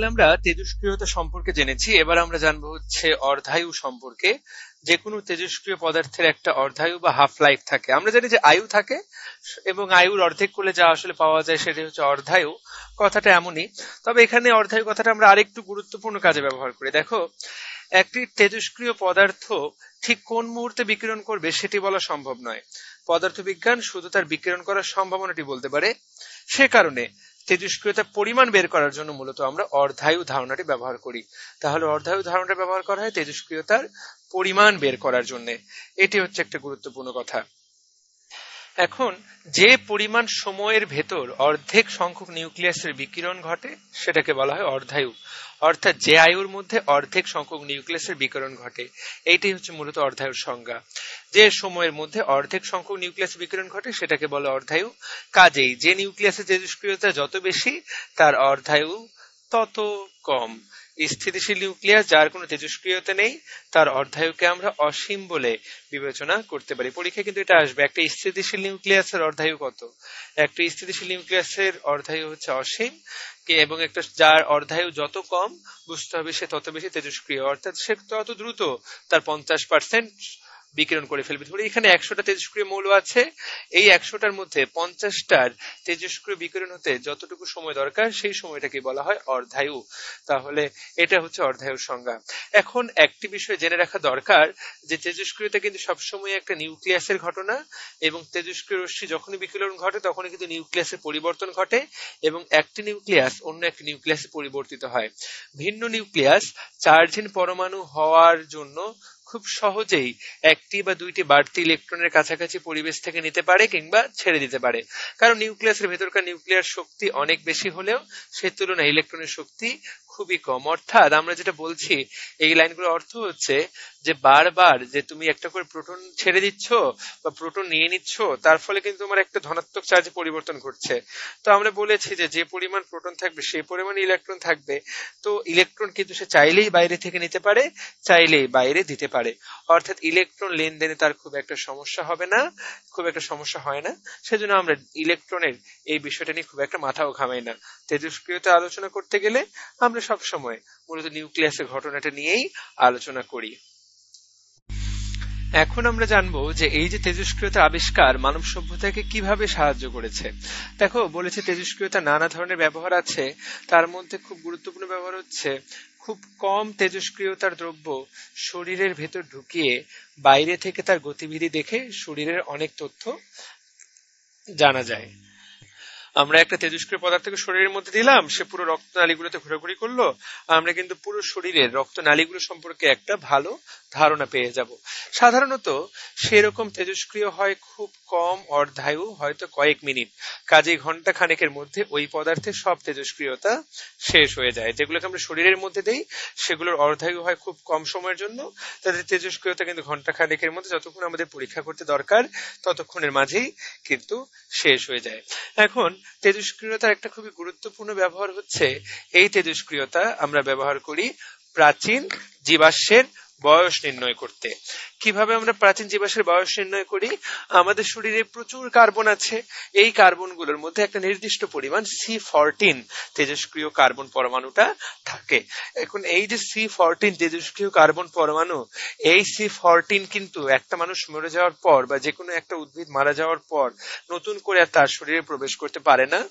তাহলে আমরা তেজস্ক্রিয়তা সম্পর্কে জেনেছি। এবার আমরা জানবো হচ্ছে অর্ধায়ু সম্পর্কে। যে কোনো তেজস্ক্রিয় পদার্থের একটা অর্ধায়ু বা হাফ লাইফ থাকে। আমরা জানি যে আয়ু থাকে এবং আয়ুর অর্ধেক করলে যা আসলে পাওয়া যায় সেটা হচ্ছে অর্ধায়ু। কথাটা এমনই, তবে এখানে অর্ধায়ু কথাটা আমরা আরেকটু গুরুত্বপূর্ণ কাজে ব্যবহার করি। দেখো, একটি তেজস্ক্রিয় পদার্থ ঠিক কোন মুহূর্তে বিকিরণ করবে সেটি বলা সম্ভব নয়। পদার্থবিজ্ঞান শুধু তার বিকিরণ করার সম্ভাবনাটি বলতে পারে। সে কারণে তেজস্ক্রিয়তার পরিমাণ বের করার জন্য মূলত আমরা অর্ধায়ু ধারণাটি ব্যবহার করি। তাহলে অর্ধায়ু ধারণাটা ব্যবহার করা হয় তেজস্ক্রিয়তার পরিমাণ বের করার জন্য। এটি হচ্ছে একটা গুরুত্বপূর্ণ কথা। এখন যে পরিমাণ সময়ের ভেতর অর্ধেক সংখ্যক নিউক্লিয়াসের বিকিরণ ঘটে সেটাকে বলা হয় অর্ধায়ু। অর্থাৎ যে আয়ুর মধ্যে অর্ধেক সংখ্যক নিউক্লিয়াসের বিকিরণ ঘটে, এইটাই হচ্ছে মূলত অর্ধায়ুর সংজ্ঞা। যে সময়ের মধ্যে অর্ধেক সংখ্যক নিউক্লিয়াস বিকিরণ ঘটে সেটাকে বলে অর্ধায়ু। কাজেই যে নিউক্লিয়াসের তেজস্ক্রিয়তা যত বেশি তার অর্ধায়ু তত কম। স্থিতিশীল নিউক্লিয়াস যার কোনো তেজস্ক্রিয়তা নেই তার অর্ধায়ুকে আমরা অসীম বলে বিবেচনা করতে পারি। পরীক্ষায় কিন্তু এটা আসবে, একটা স্থিতিশীল নিউক্লিয়াসের অর্ধায়ু কত। একটা স্থিতিশীল নিউক্লিয়াসের অর্ধায়ু হচ্ছে অসীম, এবং একটা যার অর্ধায়ু যত কম বুঝতে হবে সে তত বেশি তেজস্ক্রিয়, অর্থাৎ সে তত দ্রুত তার 50% বিকিরণ করে ফেলবে। ধরি এখানে 100টা তেজস্ক্রিয় মৌল আছে, এই 100টার মধ্যে 50টার তেজস্ক্রিয় বিকিরণ হতে যতটুকু সময় দরকার সেই সময়টাকে বলা হয় অর্ধায়ু। তাহলে এটা হচ্ছে অর্ধায়ুর সংজ্ঞা। এখন একটি বিষয় জেনে রাখা দরকার যে তেজস্ক্রিয়তা কিন্তু সবসময় একটা নিউক্লিয়াসের ঘটনা, এবং তেজস্ক্রিয় রশ্মি যখনই বিকিরণ ঘটে তখনই কিন্তু নিউক্লিয়াসের পরিবর্তন ঘটে, এবং একটি নিউক্লিয়াস অন্য একটি নিউক্লিয়াসে পরিবর্তিত হয়। ভিন্ন নিউক্লিয়াস চার্জহীন পরমাণু হওয়ার জন্য খুব সহজেই একটি বা দুইটি বাড়তি ইলেকট্রনের কাছাকাছি পরিবেশ থেকে নিতে পারে কিংবা ছেড়ে দিতে পারে, কারণ নিউক্লিয়াসের ভেতরকার নিউক্লিয়ার শক্তি অনেক বেশি হলেও সে তুলনায় ইলেকট্রনের শক্তি খুবই কম। অর্থাৎ আমরা যেটা বলছি, এই লাইনগুলোর অর্থ হচ্ছে যে বারবার যে তুমি একটা করে প্রোটন ছেড়ে দিচ্ছ বা প্রোটন নিয়ে নিচ্ছ, তার ফলে কিন্তু তোমার একটা ধনাত্মক চার্জে পরিবর্তন ঘটছে। তো আমরা বলেছি যে যে পরিমাণ প্রোটন থাকবে সেই পরিমাণ ইলেকট্রন থাকবে। তো ইলেকট্রন কিন্তু সে চাইলেই বাইরে থেকে নিতে পারে, চাইলেই বাইরে দিতে পারে। অর্থাৎ ইলেকট্রন লেনদেনে তার খুব একটা সমস্যা হবে না, খুব একটা সমস্যা হয় না। সেজন্য আমরা ইলেকট্রনের এই বিষয়টা নিয়ে খুব একটা মাথাও ঘামাই না। তেজস্ক্রিয়তা আলোচনা করতে গেলে আমরা সবসময় মূলত নিউক্লিয়াসের ঘটনাটা নিয়েই আলোচনা করি। এখন আমরা জানবো যে এই যে তেজস্ক্রিয়তার আবিষ্কার মানব সভ্যতাকে কিভাবে সাহায্য করেছে। দেখো, বলেছে তেজস্ক্রিয়তা নানা ধরনের ব্যবহার আছে, তার মধ্যে খুব গুরুত্বপূর্ণ ব্যবহার হচ্ছে খুব কম তেজস্ক্রিয়তার দ্রব্য শরীরের ভেতর ঢুকিয়ে বাইরে থেকে তার গতিবিধি দেখে শরীরের অনেক তথ্য জানা যায়। আমরা একটা তেজস্ক্রিয় পদার্থকে শরীরের মধ্যে দিলাম, সে পুরো রক্তনালীগুলোতে ঘোরাঘুরি করলো, আমরা কিন্তু পুরো শরীরের রক্তনালীগুলো সম্পর্কে একটা ভালো ধারণা পেয়ে যাব। সাধারণত সেরকম তেজস্ক্রিয় হয় খুব কম অর্ধায়ু, হয়তো কয়েক মিনিট। কাজেই ঘন্টা খানেকের মধ্যে ওই পদার্থের সব তেজস্ক্রিয়তা শেষ হয়ে যায়। যেগুলোকে আমরা শরীরের মধ্যে দেই সেগুলোর অর্ধায়ু হয় খুব কম সময়ের জন্য, তাদের তেজস্ক্রিয়তা কিন্তু ঘন্টা খানেকের মধ্যে যতক্ষণ আমাদের পরীক্ষা করতে দরকার ততক্ষণের মাঝেই কিন্তু শেষ হয়ে যায়। এখন তেজস্ক্রিয়তার একটা খুবই গুরুত্বপূর্ণ ব্যবহার হচ্ছে, এই তেজস্ক্রিয়তা আমরা ব্যবহার করি প্রাচীন জীবাশ্মের বয়স নির্ণয় করতে। কিভাবে আমরা প্রাচীন জীবাশ্মের বয়স নির্ণয় করি? আমাদের শরীরে প্রচুর কার্বন আছে, এই কার্বনগুলোর মধ্যে একটা নির্দিষ্ট পরিমাণ C14 তেজস্ক্রিয় কার্বন পরমাণুটা থাকে। এখন এই যে C14 তেজস্ক্রিয় কার্বন পরমাণু, এই C14 কিন্তু একটা মানুষ মরে যাওয়ার পর বা যে কোনো একটা উদ্ভিদ মারা যাওয়ার পর নতুন করে আর তার শরীরে প্রবেশ করতে পারে না।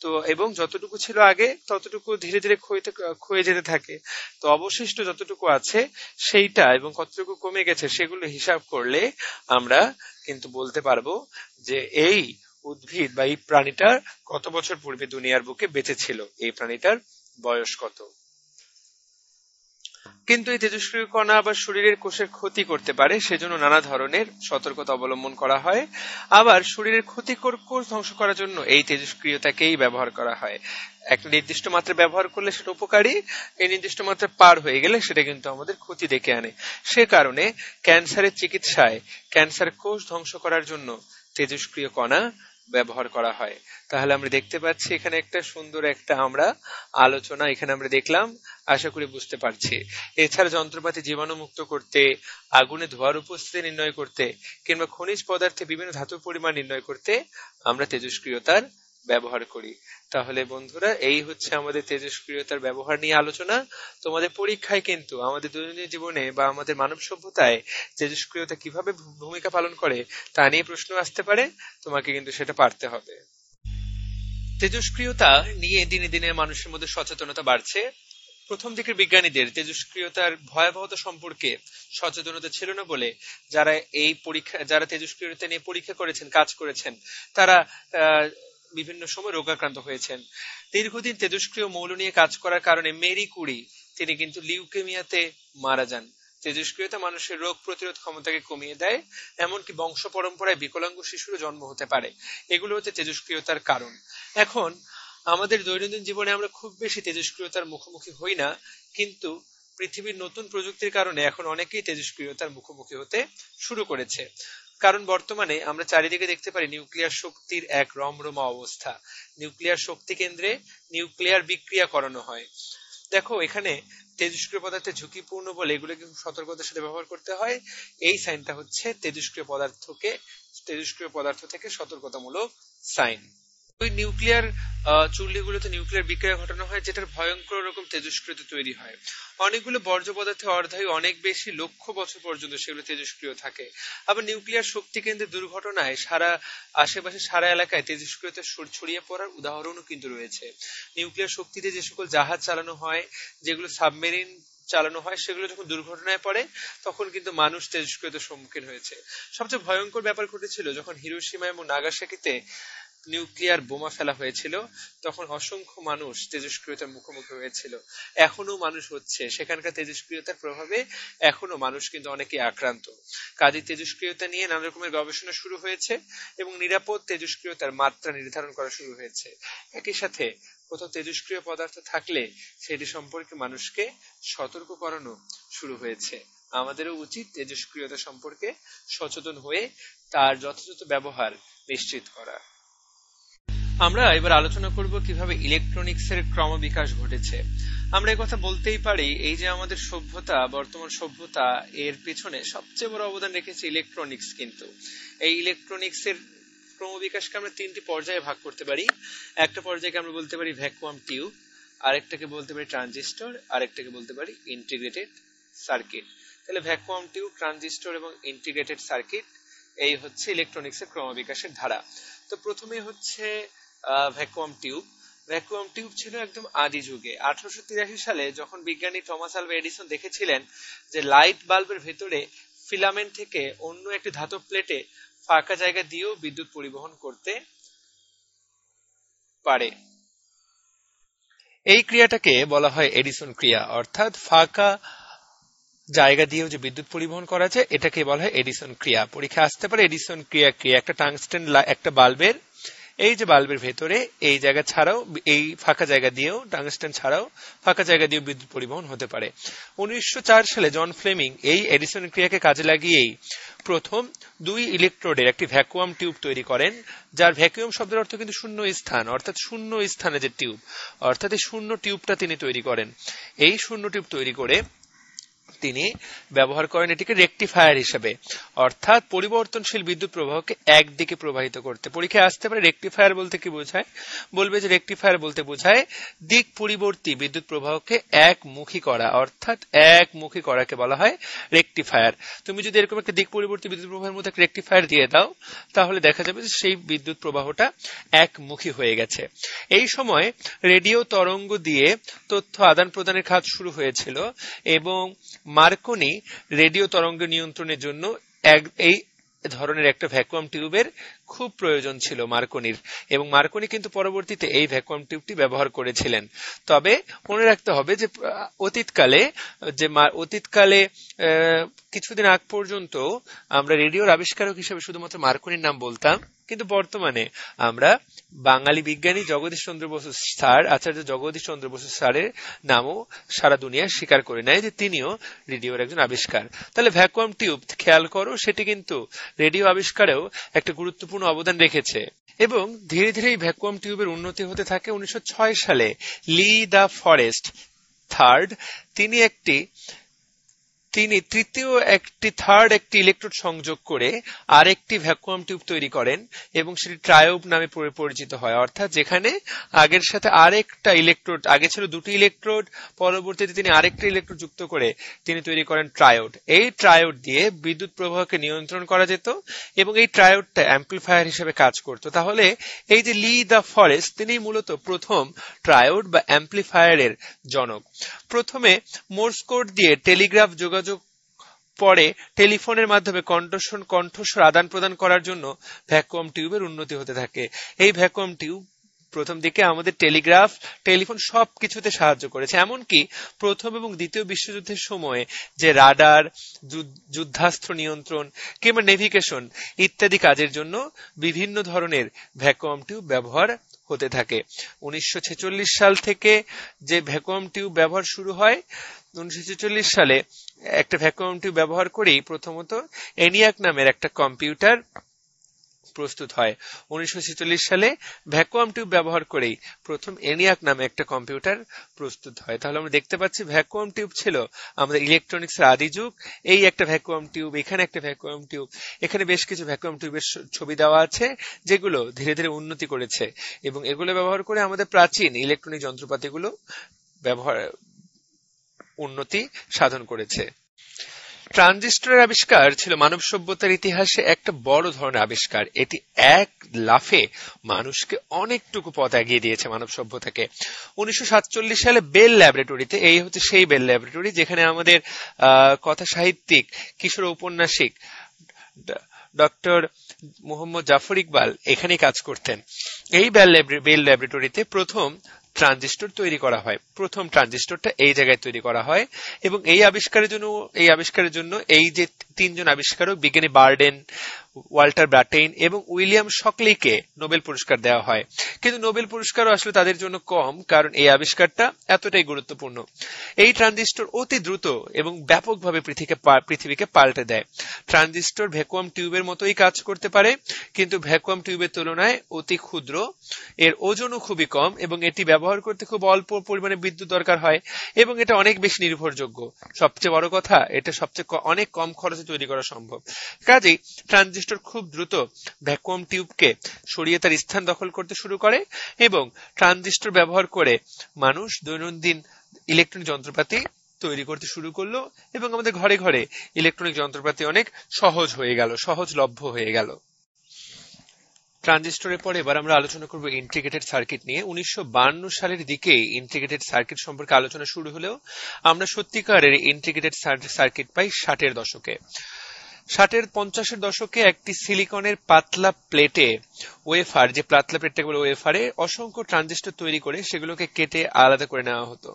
তো এবং যতটুকু ছিল আগে ততটুকু ধীরে ধীরে ক্ষয়ে যেতে থাকে। তো অবশিষ্ট যতটুকু আছে সেইটা এবং কতটুকু কমে গেছে সেগুলো হিসাব করলে আমরা কিন্তু বলতে পারবো যে এই উদ্ভিদ বা এই প্রাণীটার কত বছর পূর্বে দুনিয়ার বুকে বেঁচে ছিল, এই প্রাণীটার বয়স কত। কিন্তু এই তেজস্ক্রিয় কণা আবার শরীরের কোষের ক্ষতি করতে পারে, সেজন্য নানা ধরনের সতর্কতা অবলম্বন করা হয়। আবার শরীরের ক্ষতিকর কোষ ধ্বংস করার জন্য এই তেজস্ক্রিয়তাকেই ব্যবহার করা হয়। একটা নির্দিষ্ট মাত্রা ব্যবহার করলে সেটা উপকারী, এই নির্দিষ্ট মাত্রা পার হয়ে গেলে সেটা কিন্তু আমাদের ক্ষতি ডেকে আনে। সে কারণে ক্যান্সারের চিকিৎসায় ক্যান্সার কোষ ধ্বংস করার জন্য তেজস্ক্রিয় কণা ব্যবহার করা হয়। তাহলে আমরা দেখতে পাচ্ছি এখানে একটা সুন্দর একটা আমরা আলোচনা এখানে আমরা দেখলাম, আশা করি বুঝতে পারছি। এছাড়া যন্ত্রপাতি জীবাণু মুক্ত করতে, আগুনে ধোঁয়ার উপস্থিতি নির্ণয় করতে কিংবা খনিজ পদার্থে বিভিন্ন ধাতুর পরিমাণ নির্ণয় করতে আমরা তেজস্ক্রিয়তার ব্যবহার করি। তাহলে বন্ধুরা, এই হচ্ছে আমাদের তেজস্ক্রিয়তার ব্যবহার নিয়ে আলোচনা। তোমাদের পরীক্ষায় কিন্তু আমাদের দৈনন্দিন জীবনে বা আমাদের মানব সভ্যতায় তেজস্ক্রিয়তা কিভাবে ভূমিকা পালন করে তা নিয়ে প্রশ্ন আসতে পারে, তোমাকে কিন্তু সেটা পারতে হবে। তেজস্ক্রিয়তা নিয়ে দিনে দিনে মানুষের মধ্যে সচেতনতা বাড়ছে। প্রথম দিকের বিজ্ঞানীদের তেজস্ক্রিয়তার ভয়াবহতা সম্পর্কে সচেতনতা ছিল না বলে যারা তেজস্ক্রিয়তা নিয়ে পরীক্ষা করেছেন, কাজ করেছেন, তারা বিভিন্ন সময় রোগাক্রান্ত হয়েছেন। দীর্ঘদিন তেজস্ক্রিয় মৌল নিয়ে কাজ করার কারণে মেরি কুরি তিনি কিন্তু লিউকেমিয়াতে মারা যান। তেজস্ক্রিয়তা মানুষের রোগ প্রতিরোধ ক্ষমতাকে কমিয়ে দেয়, এমনকি বংশ পরম্পরায় বিকলাঙ্গ শিশুরও জন্ম হতে পারে। এগুলো হচ্ছে তেজস্ক্রিয়তার কারণ। এখন আমাদের দৈনন্দিন জীবনে আমরা খুব বেশি তেজস্ক্রিয়তার মুখোমুখি হই না, কিন্তু পৃথিবীর নতুন প্রযুক্তির কারণে এখন অনেকেই তেজস্ক্রিয়তার মুখোমুখি হতে শুরু করেছে। কারণ বর্তমানে আমরা চারিদিকে দেখতে পারি নিউক্লিয়ার শক্তির এক রমরমা অবস্থা। নিউক্লিয়ার শক্তি কেন্দ্রে নিউক্লিয়ার বিক্রিয়া করানো হয়। দেখো, এখানে তেজস্ক্রিয় পদার্থের ঝুঁকিপূর্ণ বলে এগুলোকে খুব সতর্কতার সাথে ব্যবহার করতে হয়। এই সাইনটা হচ্ছে তেজস্ক্রিয় পদার্থ থেকে সতর্কতামূলক সাইন। ওই নিউক্লিয়ার চুল্লিগুলোতে নিউক্লিয়ার বিক্রিয়া ঘটানো হয়, যেটার ভয়ঙ্কর রকম তেজস্ক্রিয়তা তৈরি হয়। অনেকগুলো বর্জ্য পদার্থে অর্ধায়ু অনেক বেশি লক্ষ বছর পর্যন্ত সেগুলো তেজস্ক্রিয় থাকে। আবার নিউক্লিয়ার শক্তি কেন্দ্রের দুর্ঘটনায় আশেপাশে সারা এলাকায় তেজস্ক্রিয়তা ছড়িয়ে পড়ার উদাহরণও কিন্তু রয়েছে। নিউক্লিয়ার শক্তিতে যে সকল জাহাজ চালানো হয়, যেগুলো সাবমেরিন চালানো হয়, সেগুলো যখন দুর্ঘটনায় পড়ে তখন কিন্তু মানুষ তেজস্ক্রিয়তার সম্মুখীন হয়েছে। সবচেয়ে ভয়ঙ্কর ব্যাপার ঘটেছিল যখন হিরোশিমা এবং নাগাসাকিতে নিউক্লিয়ার বোমা ফেলা হয়েছিল, তখন অসংখ্য মানুষ তেজস্ক্রিয়তার মুখোমুখি হয়েছিল। এখনো মানুষ হচ্ছে, সেখানকার তেজস্ক্রিয়তার প্রভাবে এখনো মানুষ কিন্তু অনেকে আক্রান্ত। কাজেই তেজস্ক্রিয়তা নিয়ে নানা রকমের গবেষণা শুরু হয়েছে এবং নিরাপদ তেজস্ক্রিয়তার মাত্রা নির্ধারণ করা শুরু হয়েছে। একই সাথে কোথাও তেজস্ক্রিয় পদার্থ থাকলে সেটি সম্পর্কে মানুষকে সতর্ক করানো শুরু হয়েছে। আমাদেরও উচিত তেজস্ক্রিয়তা সম্পর্কে সচেতন হয়ে তার যথাযথ ব্যবহার নিশ্চিত করা। আমরা এবার আলোচনা করব কিভাবে ইলেকট্রনিক্স এর ক্রমবিকাশ ঘটেছে। আমরা এই কথা বলতেই পারি, এই যে আমাদের সভ্যতা, বর্তমান সভ্যতা, এর পেছনে সবচেয়ে বড় অবদান রেখেছে ইলেকট্রনিক্স। কিন্তু এই ইলেকট্রনিক্স এর ক্রমবিকাশকে আমরা তিনটি পর্যায়ে ভাগ করতে পারি। একটা পর্যায়কে আমরা বলতে পারি ভ্যাকুয়াম টিউব, আরেকটাকে বলতে পারি ট্রানজিস্টর, আরেকটাকে বলতে পারি ইন্টিগ্রেটেড সার্কিট। তাহলে ভ্যাকুয়াম টিউব, ট্রানজিস্টর এবং ইন্টিগ্রেটেড সার্কিট, এই হচ্ছে ইলেকট্রনিক্স এর ক্রমবিকাশের ধারা। তো প্রথমে হচ্ছে ভ্যাকুয়াম টিউব। ভ্যাকুয়াম টিউব ছিল একদম আদি যুগে। 1883 সালে যখন বিজ্ঞানী টমাস আলভা এডিসন দেখেছিলেন যে লাইট বাল্বের ভেতরে ফিলামেন্ট থেকে অন্য একটি ধাতব প্লেটে ফাঁকা জায়গা দিয়েও বিদ্যুৎ পরিবহন করতে পারে। এই ক্রিয়াটাকে বলা হয় এডিসন ক্রিয়া, অর্থাৎ ফাঁকা জায়গা দিয়েও যে বিদ্যুৎ পরিবহন করা যায় এটাকে বলা হয় এডিসন ক্রিয়া। পরীক্ষা আসতে পারে এডিসন ক্রিয়া একটা টাংস্টেন একটা বাল্বের, এই যে বাল্বের ভেতরে এই জায়গা ছাড়াও, এই ফাঁকা জায়গা দিয়েও, টাংস্টেন ছাড়াও ফাঁকা জায়গা দিয়েও বিদ্যুৎ পরিবহন হতে পারে। 1904 সালে জন ফ্লেমিং এই এডিসন ক্রিয়াকে কাজে লাগিয়েই প্রথম 2 ইলেকট্রোডের একটি ভ্যাকুয়াম টিউব তৈরি করেন, যার ভ্যাকুয়াম শব্দের অর্থ কিন্তু শূন্য স্থান, অর্থাৎ শূন্য স্থানে যে টিউব, অর্থাৎ এই শূন্য টিউবটা তিনি তৈরি করেন। এই শূন্য টিউব তৈরি করে তিনি ব্যবহার করেন এটিকে রেকটিফায়ার হিসেবে, অর্থাৎ পরিবর্তনশীল বিদ্যুৎ প্রবাহকে একদিকে প্রবাহিত করতে। পরীক্ষায় আসতে পারে রেকটিফায়ার বলতে কি বোঝায়, বলবে যে রেকটিফায়ার বলতে বোঝায় দিক পরিবর্তী বিদ্যুৎ প্রবাহকে একমুখী করা, অর্থাৎ একমুখী করাকে বলা হয় রেকটিফায়ার। তুমি যদি এরকম একটা দিক পরিবর্তী বিদ্যুৎ প্রবাহের মধ্যে একটা রেকটিফায়ার দিয়ে দাও, তাহলে দেখা যাবে যে সেই বিদ্যুৎ প্রবাহটা একমুখী হয়ে গেছে। এই সময় রেডিও তরঙ্গ দিয়ে তথ্য আদান প্রদানের কাজ শুরু হয়েছিল এবং মার্কনি রেডিও তরঙ্গ নিয়ন্ত্রণের জন্য এই ধরনের একটা ভ্যাকুয়াম টিউবের খুব প্রয়োজন ছিল মার্কনির, এবং মার্কনি কিন্তু পরবর্তীতে এই ভ্যাকুয়াম টিউবটি ব্যবহার করেছিলেন। তবে মনে রাখতে হবে যে অতীতকালে কিছুদিন আগ পর্যন্ত আমরা রেডিওর আবিষ্কারক হিসেবে শুধুমাত্র মার্কনির নাম বলতাম, কিন্তু বর্তমানে আমরা বাঙালি বিজ্ঞানী জগদীশ চন্দ্র বসু স্যার, আচার্য জগদীশ চন্দ্র বসু স্যারের নামও সারা দুনিয়া স্বীকার করে নেয় যে তিনিও রেডিওর একজন আবিষ্কার। তাহলে ভ্যাকুয়াম টিউব খেয়াল করো, সেটি কিন্তু রেডিও আবিষ্কারেও একটা গুরুত্বপূর্ণ অবদান রেখেছে। এবং ধীরে ধীরে এই ভ্যাকুয়াম টিউবের উন্নতি হতে থাকে। 1906 সালে লি দা ফরেস্ট থার্ড তিনি একটি তিনি থার্ড একটি ইলেকট্রোড সংযোগ করে আরেকটি ভ্যাকুয়াম টিউব তৈরি করেন এবং সেটি ট্রায়োব নামে পরিচিত হয়। অর্থাৎ যেখানে আগের সাথে আরেকটা ইলেকট্রোড, আগে ছিল দুটি ইলেকট্রোড, পরবর্তীতে তিনি আরেকটা ইলেকট্রোড যুক্ত করে তিনি তৈরি করেন ট্রায়োড। এই ট্রায়োড দিয়ে বিদ্যুৎ প্রবাহকে নিয়ন্ত্রণ করা যেত এবং এই ট্রায়োডটা অ্যাম্পলিফায়ার হিসেবে কাজ করত। তাহলে এই যে লি দ্য ফরেস্ট, তিনি মূলত প্রথম ট্রায়োড বা অ্যাম্পলিফায়ারের জনক। প্রথমে মোর্স কোড দিয়ে টেলিগ্রাফ যোগাযোগ, পরে টেলিফোনের মাধ্যমে কণ্ঠস্বর আদান প্রদান করার জন্য ভ্যাকুয়াম টিউবের উন্নতি হতে থাকে। এই ভ্যাকুয়াম টিউব প্রথম দিকে আমাদের টেলিগ্রাফ, টেলিফোন সবকিছুতে সাহায্য করেছে। এমনকি প্রথম এবং দ্বিতীয় বিশ্বযুদ্ধের সময় যে রাডার, যুদ্ধাস্ত্র নিয়ন্ত্রণ কিংবা নেভিগেশন ইত্যাদি কাজের জন্য বিভিন্ন ধরনের ভ্যাকুয়াম টিউব ব্যবহার হতে থাকে। 1946 সাল থেকে যে ভ্যাকুয়াম টিউব ব্যবহার শুরু হয়, 1946 সালে একটা ভ্যাকুয়াম টিউব ব্যবহার করেই প্রথমত এনিয়াক নামের একটা কম্পিউটার প্রস্তুত হয়। 1946 সালে ভ্যাকুয়াম টিউব ব্যবহার করেই প্রথম এনিয়াক নামে একটা কম্পিউটার প্রস্তুত হয়। তাহলে আমরা দেখতে পাচ্ছি ভ্যাকুয়াম টিউব ছিল আমাদের ইলেকট্রনিক্সের আদি যুগ। এই একটা ভ্যাকুয়াম টিউব, এখানে একটা ভ্যাকুয়াম টিউব, এখানে বেশ কিছু ভ্যাকুয়াম টিউবের ছবি দেওয়া আছে যেগুলো ধীরে ধীরে উন্নতি করেছে এবং এগুলো ব্যবহার করে আমাদের প্রাচীন ইলেকট্রনিক যন্ত্রপাতিগুলো উন্নতি সাধন করেছে। ট্রানজিস্টরের আবিষ্কার ছিল মানব সভ্যতার ইতিহাসে একটা বড় ধরনের আবিষ্কার। এটি এক লাফে মানুষকে অনেকটুকু পথ এগিয়ে দিয়েছে মানব সভ্যতাকে। 1947 সালে বেল ল্যাবরেটরিতে, এই হচ্ছে সেই বেল ল্যাবরেটরি যেখানে আমাদের কথা সাহিত্যিক, কিশোর ঔপন্যাসিক ডক্টর মোহাম্মদ জাফর ইকবাল এখানেই কাজ করতেন। এই বেল ল্যাবরেটরিতে প্রথম ট্রানজিস্টর তৈরি করা হয়। প্রথম ট্রানজিস্টরটা এই জায়গায় তৈরি করা হয় এবং এই আবিষ্কারের জন্য এই যে তিনজন আবিষ্কারক, বিজ্ঞানী বার্ডেন, ওয়াল্টার ব্রাটেইন এবং উইলিয়াম শকলিকে নোবেল পুরস্কার দেওয়া হয়। কিন্তু নোবেল পুরস্কারও আসলে তাদের জন্য কম, কারণ এই আবিষ্কারটা এতটাই গুরুত্বপূর্ণ। এই ট্রানজিস্টর অতি দ্রুত এবং ব্যাপকভাবে পৃথিবীকে পাল্টে দেয়। ট্রানজিস্টর ভ্যাকুয়াম টিউবের মতোই কাজ করতে পারে, কিন্তু ভ্যাকুয়াম টিউবের তুলনায় অতি ক্ষুদ্র, এর ওজনও খুবই কম এবং এটি ব্যবহার করতে খুব অল্প পরিমাণে বিদ্যুৎ দরকার হয় এবং এটা অনেক বেশি নির্ভরযোগ্য। সবচেয়ে বড় কথা, এটা অনেক কম খরচে তৈরি করা সম্ভব। কাজেই ট্রানজিস্টর খুব দ্রুত ভ্যাকুয়াম টিউবকে সরিয়ে তার স্থান দখল করতে শুরু করে এবং ট্রানজিস্টর ব্যবহার করে মানুষ দৈনন্দিন ইলেকট্রনিক যন্ত্রপাতি তৈরি করতে শুরু করলো এবং আমাদের ঘরে ঘরে ইলেকট্রনিক যন্ত্রপাতি অনেক সহজলভ্য হয়ে গেল। ট্রানজিস্টরের পরে এবার আমরা আলোচনা করব ইন্টিগ্রেটেড সার্কিট নিয়ে। 1952 সালের দিকে ইন্টিগ্রেটেড সার্কিট সম্পর্কে আলোচনা শুরু হলেও আমরা সত্যিকারের ইন্টিগ্রেটেড সার্কিট পাই 60-এর দশকে। 50-এর দশকে একটি সিলিকনের পাতলা প্লেটে ওয়েফার, যে পাতলা প্লেটটাকে বলে ওয়েফারে অসংখ্য ট্রানজিস্টর তৈরি করে সেগুলোকে কেটে আলাদা করে নেওয়া হতো।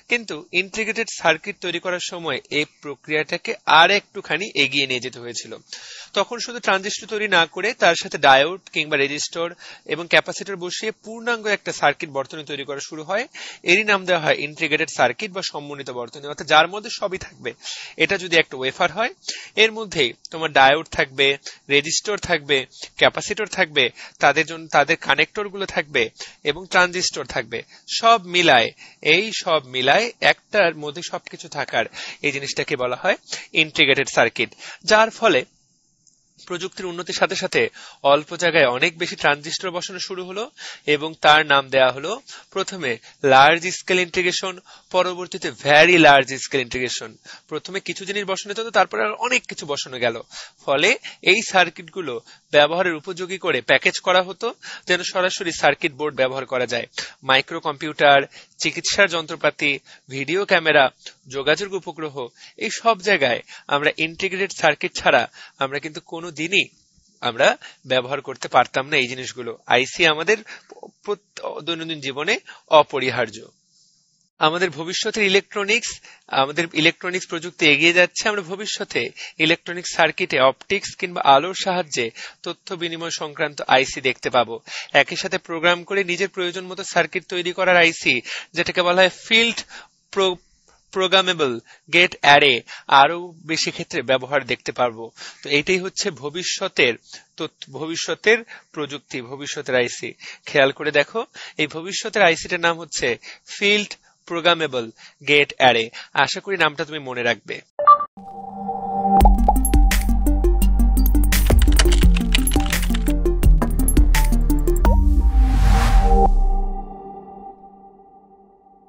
কিন্তু ইন্টিগ্রেটেড সার্কিট তৈরি করার সময় এই প্রক্রিয়াটাকে আর একটুখানি এগিয়ে নিয়ে যেতে হয়েছিল। তখন শুধু ট্রানজিস্টর তৈরি না করে তার সাথে ডায়োড কিংবা রেজিস্টর এবং ক্যাপাসিটর বসিয়ে পূর্ণাঙ্গ একটা সার্কিট বর্তনী তৈরি করা শুরু হয়। এরই নাম দেওয়া হয় ইন্টিগ্রেটেড সার্কিট বা সমন্বিত বর্তনী, অর্থাৎ যার মধ্যে সবই থাকবে। এটা যদি একটা ওয়েফার হয়, এর মধ্যে তোমার ডায়োড থাকবে, রেজিস্টর থাকবে, ক্যাপাসিটর থাকবে, তাদের কানেক্টর গুলো থাকবে এবং ট্রানজিস্টর থাকবে। সব মিলায় একটার মধ্যে সবকিছু থাকার এই জিনিসটাকে বলা হয় ইন্টিগ্রেটেড সার্কিট। যার ফলে প্রযুক্তির উন্নতির সাথে সাথে অল্প জায়গায় অনেক বেশি ট্রানজিস্টর বসানো শুরু হলো এবং তার নাম দেয়া হলো প্রথমে লার্জ স্কেল ইন্টিগ্রেশন, পরবর্তীতে ভ্যারি লার্জ স্কেল ইন্টিগ্রেশন। প্রথমে কিছু জিনিস বসানো হতো, তারপরে অনেক কিছু বসানো গেল। ফলে এই সার্কিটগুলো ব্যবহারের উপযোগী করে প্যাকেজ করা হতো যেন সরাসরি সার্কিট বোর্ড ব্যবহার করা যায়। মাইক্রো কম্পিউটার, চিকিৎসার যন্ত্রপাতি, ভিডিও ক্যামেরা, যোগাযোগ উপগ্রহ, এই সব জায়গায় আমরা ইন্টিগ্রেটেড সার্কিট ছাড়া আমরা কিন্তু কোনো দিনই আমরা ব্যবহার করতে পারতাম না এই জিনিসগুলো। আইসি আমাদের দৈনন্দিন জীবনে অপরিহার্য। আমাদের ইলেকট্রনিক্স প্রযুক্তি এগিয়ে যাচ্ছে। আমরা ভবিষ্যতে ইলেকট্রনিক সার্কিটে অপটিক্স কিংবা আলোর সাহায্যে তথ্য বিনিময় সংক্রান্ত আইসি দেখতে পাবো। একই সাথে প্রোগ্রাম করে নিজের প্রয়োজন মতো সার্কিট তৈরি করার আইসি, যেটাকে বলা হয় ফিল্ড প্রোগ্রামেবল গেট অ্যারে, আরো বেশি ক্ষেত্রে ব্যবহার দেখতে পারবো। তো এইটাই হচ্ছে ভবিষ্যতের প্রযুক্তি, ভবিষ্যতের আইসি। খেয়াল করে দেখো, এই ভবিষ্যতের আইসিটার নাম হচ্ছে ফিল্ড প্রোগ্রামেবল গেট অ্যারে। আশা করি নামটা তুমি মনে রাখবে।